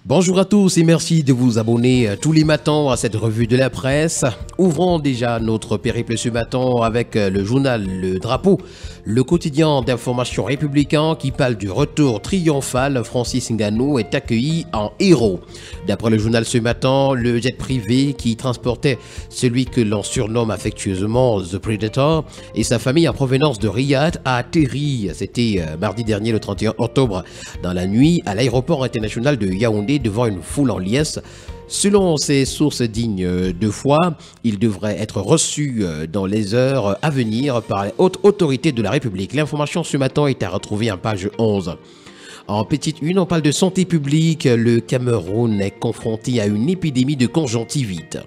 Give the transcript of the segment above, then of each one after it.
Bonjour à tous et merci de vous abonner tous les matins à cette revue de la presse. Ouvrons déjà notre périple ce matin avec le journal Le Drapeau, le quotidien d'information républicain qui parle du retour triomphal. Francis Ngannou est accueilli en héros. D'après le journal ce matin, le jet privé qui transportait celui que l'on surnomme affectueusement The Predator et sa famille en provenance de Riyad a atterri, c'était mardi dernier le 31 octobre, dans la nuit à l'aéroport international de Yaoundé devant une foule en liesse. Selon ces sources dignes de foi, il devrait être reçu dans les heures à venir par les hautes autorités de la République. L'information ce matin est à retrouver en page 11. En petite une, on parle de santé publique. Le Cameroun est confronté à une épidémie de conjonctivite.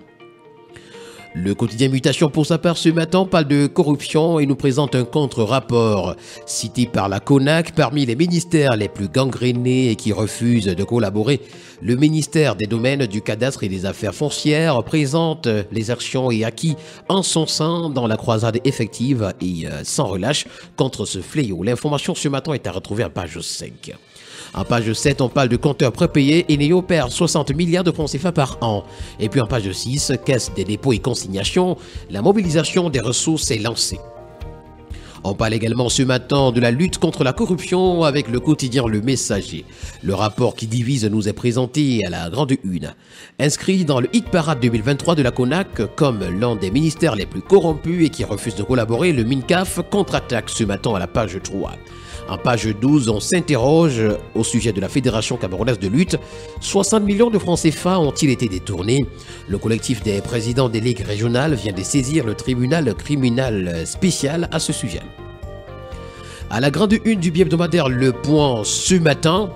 Le quotidien Mutation pour sa part ce matin parle de corruption et nous présente un contre-rapport cité par la CONAC parmi les ministères les plus gangrénés et qui refusent de collaborer. Le ministère des Domaines, du Cadastre et des Affaires foncières présente les actions et acquis en son sein dans la croisade effective et sans relâche contre ce fléau. L'information ce matin est à retrouver à page 5. En page 7, on parle de compteurs prépayés et Néo perd 60 milliards de francs CFA par an. Et puis en page 6, caisse des dépôts et consignations, la mobilisation des ressources est lancée. On parle également ce matin de la lutte contre la corruption avec le quotidien Le Messager. Le rapport qui divise nous est présenté à la grande une. Inscrit dans le hit parade 2023 de la CONAC comme l'un des ministères les plus corrompus et qui refuse de collaborer, le MINCAF contre-attaque ce matin à la page 3. En page 12, on s'interroge au sujet de la Fédération camerounaise de lutte. 60 millions de francs CFA ont-ils été détournés? Le collectif des présidents des ligues régionales vient de saisir le tribunal criminel spécial à ce sujet. À la grande une du bi-hebdomadaire Le Point ce matin,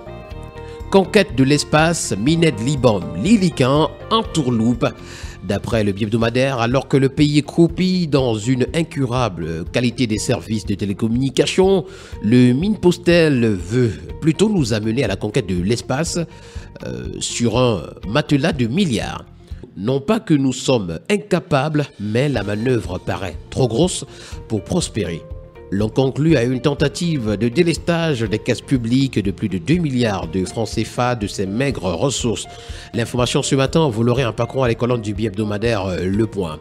conquête de l'espace, Mined Libom, Lilican en tourloupe. D'après le bi-hebdomadaire, alors que le pays croupit dans une incurable qualité des services de télécommunication, le Minpostel veut plutôt nous amener à la conquête de l'espace sur un matelas de milliards. Non pas que nous sommes incapables, mais la manœuvre paraît trop grosse pour prospérer. L'on conclut à une tentative de délestage des caisses publiques de plus de 2 milliards de francs CFA de ces maigres ressources. L'information ce matin, vous l'aurez en parcourant les colonnes du bi-hebdomadaire Le Point.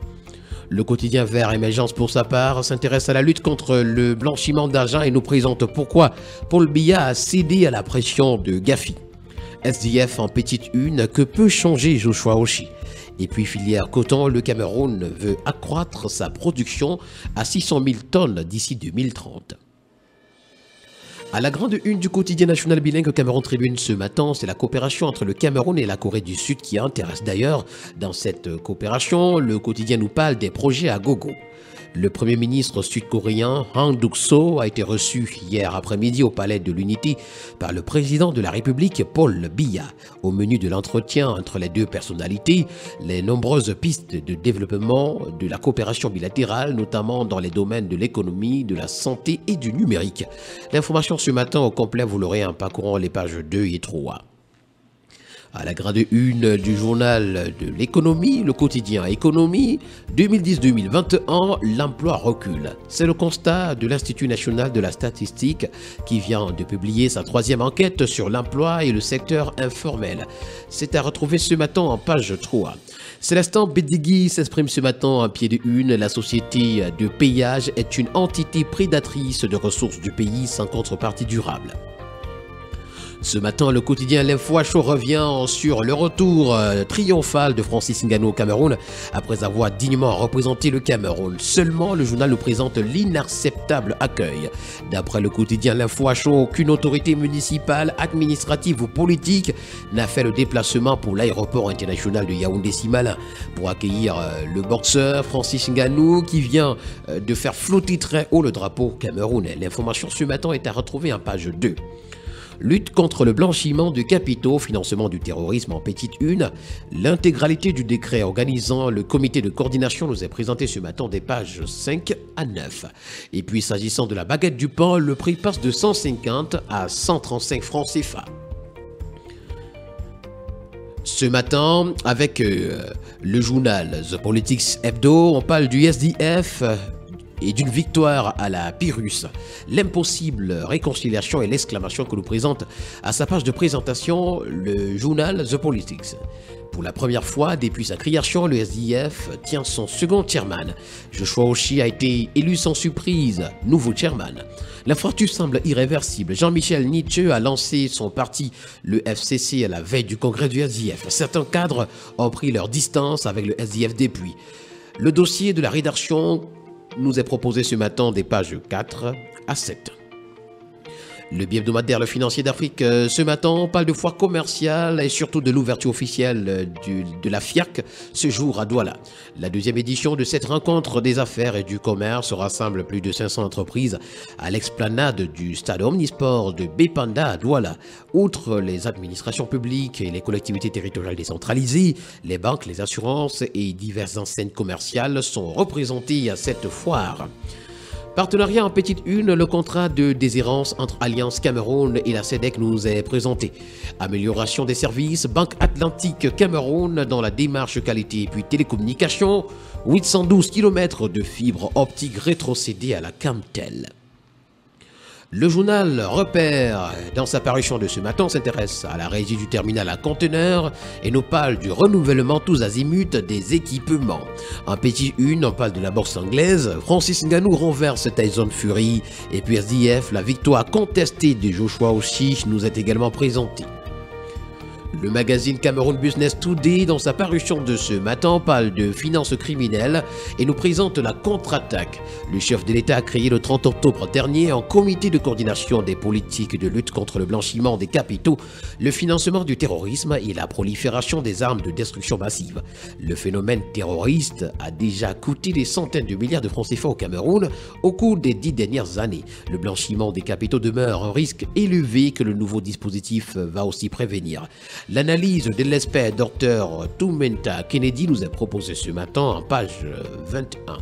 Le quotidien Vert Émergence pour sa part s'intéresse à la lutte contre le blanchiment d'argent et nous présente pourquoi Paul Biya a cédé à la pression de Gafi. SDF en petite une, que peut changer Joshua Oshi? Et puis filière coton, le Cameroun veut accroître sa production à 600 000 tonnes d'ici 2030. À la grande une du quotidien national bilingue Cameroun Tribune ce matin, c'est la coopération entre le Cameroun et la Corée du Sud qui intéresse d'ailleurs. Dans cette coopération, le quotidien nous parle des projets à gogo. Le premier ministre sud-coréen Han Duck-soo a été reçu hier après-midi au palais de l'Unité par le président de la République Paul Biya. Au menu de l'entretien entre les deux personnalités, les nombreuses pistes de développement de la coopération bilatérale, notamment dans les domaines de l'économie, de la santé et du numérique. L'information ce matin au complet, vous l'aurez en parcourant les pages 2 et 3. À la grande une du journal de l'économie, le quotidien Économie, 2010-2021, l'emploi recule. C'est le constat de l'Institut national de la statistique qui vient de publier sa 3e enquête sur l'emploi et le secteur informel. C'est à retrouver ce matin en page 3. Célestin Bédigui s'exprime ce matin en pied de une. La société de payage est une entité prédatrice de ressources du pays sans contrepartie durable. Ce matin, le quotidien L'Info à chaud revient sur le retour triomphal de Francis Ngannou au Cameroun après avoir dignement représenté le Cameroun. Seulement, le journal nous présente l'inacceptable accueil. D'après le quotidien L'Info à chaud, aucune autorité municipale, administrative ou politique n'a fait le déplacement pour l'aéroport international de Yaoundé-Simalin pour accueillir le boxeur Francis Ngannou qui vient de faire flotter très haut le drapeau camerounais. L'information ce matin est à retrouver en page 2. Lutte contre le blanchiment de capitaux, financement du terrorisme en petite une. L'intégralité du décret organisant le comité de coordination nous est présenté ce matin des pages 5 à 9. Et puis s'agissant de la baguette du pain, le prix passe de 150 à 135 francs CFA. Ce matin, avec le journal The Politics Hebdo, on parle du SDF et d'une victoire à la Pyrrhus. L'impossible réconciliation et l'exclamation que nous présente à sa page de présentation le journal The Politics. Pour la première fois depuis sa création, le SDF tient son second chairman. Joshua Oshie a été élu sans surprise, nouveau chairman. La fracture semble irréversible. Jean-Michel Nietzsche a lancé son parti, le FCC, à la veille du congrès du SDF. Certains cadres ont pris leur distance avec le SDF depuis. Le dossier de la rédaction nous est proposé ce matin des pages 4 à 7. Le bi-hebdomadaire Le Financier d'Afrique, ce matin, parle de foire commerciale et surtout de l'ouverture officielle de la FIAC ce jour à Douala. La deuxième édition de cette rencontre des affaires et du commerce rassemble plus de 500 entreprises à l'explanade du stade omnisport de Bépanda à Douala. Outre les administrations publiques et les collectivités territoriales décentralisées, les banques, les assurances et diverses enseignes commerciales sont représentées à cette foire. Partenariat en petite une, le contrat de déshérence entre Alliance Cameroun et la SEDEC nous est présenté. Amélioration des services, Banque Atlantique Cameroun dans la démarche qualité et puis télécommunication, 812 km de fibres optiques rétrocédées à la Camtel. Le journal Repère, dans sa parution de ce matin, s'intéresse à la régie du terminal à conteneurs et nous parle du renouvellement tous azimuts des équipements. En petit une, on parle de la bourse anglaise, Francis Ngannou renverse Tyson Fury et puis SDF, la victoire contestée de Joshua Oshie nous est également présentée. Le magazine Cameroun Business Today, dans sa parution de ce matin, parle de finances criminelles et nous présente la contre-attaque. Le chef de l'État a créé le 30 octobre dernier un comité de coordination des politiques de lutte contre le blanchiment des capitaux, le financement du terrorisme et la prolifération des armes de destruction massive. Le phénomène terroriste a déjà coûté des centaines de milliards de francs CFA au Cameroun au cours des 10 dernières années. Le blanchiment des capitaux demeure un risque élevé que le nouveau dispositif va aussi prévenir. L'analyse de l'expert Dr Toumenta Kennedy nous est proposée ce matin en page 21.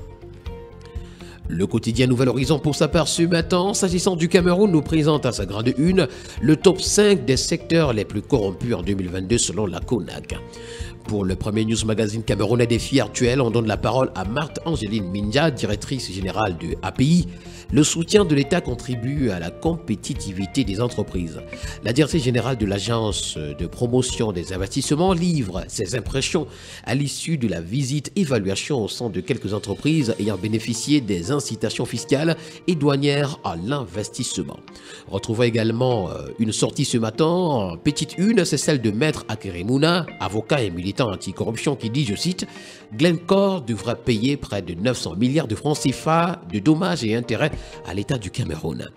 Le quotidien Nouvel Horizon pour sa part ce matin, s'agissant du Cameroun, nous présente à sa grande une le top 5 des secteurs les plus corrompus en 2022 selon la CONAC. Pour le premier news magazine camerounais Défis actuels, on donne la parole à Marthe-Angéline Minja, directrice générale de API. Le soutien de l'État contribue à la compétitivité des entreprises. La directrice générale de l'Agence de promotion des investissements livre ses impressions à l'issue de la visite-évaluation au sein de quelques entreprises ayant bénéficié des incitations fiscales et douanières à l'investissement. Retrouvons également une sortie ce matin, petite une, c'est celle de Maître Akeremouna, avocat et militant anticorruption qui dit, je cite, « Glencore devra payer près de 900 milliards de francs CFA de dommages et intérêts à l'État du Cameroun. »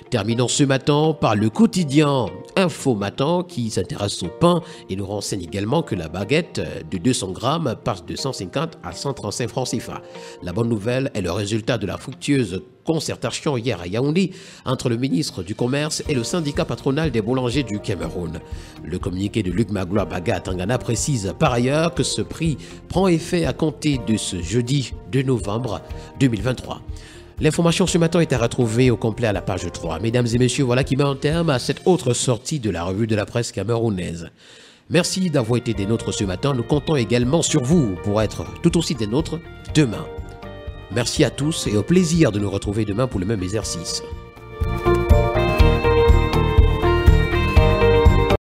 Terminons ce matin par le quotidien Info Matin qui s'intéresse au pain et nous renseigne également que la baguette de 200 grammes passe de 150 à 135 francs CFA. La bonne nouvelle est le résultat de la fructueuse concertation hier à Yaoundé entre le ministre du Commerce et le syndicat patronal des boulangers du Cameroun. Le communiqué de Luc Magloire Baga Tangana précise par ailleurs que ce prix prend effet à compter de ce jeudi 2 novembre 2023. L'information ce matin est à retrouver au complet à la page 3. Mesdames et messieurs, voilà qui met un terme à cette autre sortie de la revue de la presse camerounaise. Merci d'avoir été des nôtres ce matin. Nous comptons également sur vous pour être tout aussi des nôtres demain. Merci à tous et au plaisir de nous retrouver demain pour le même exercice.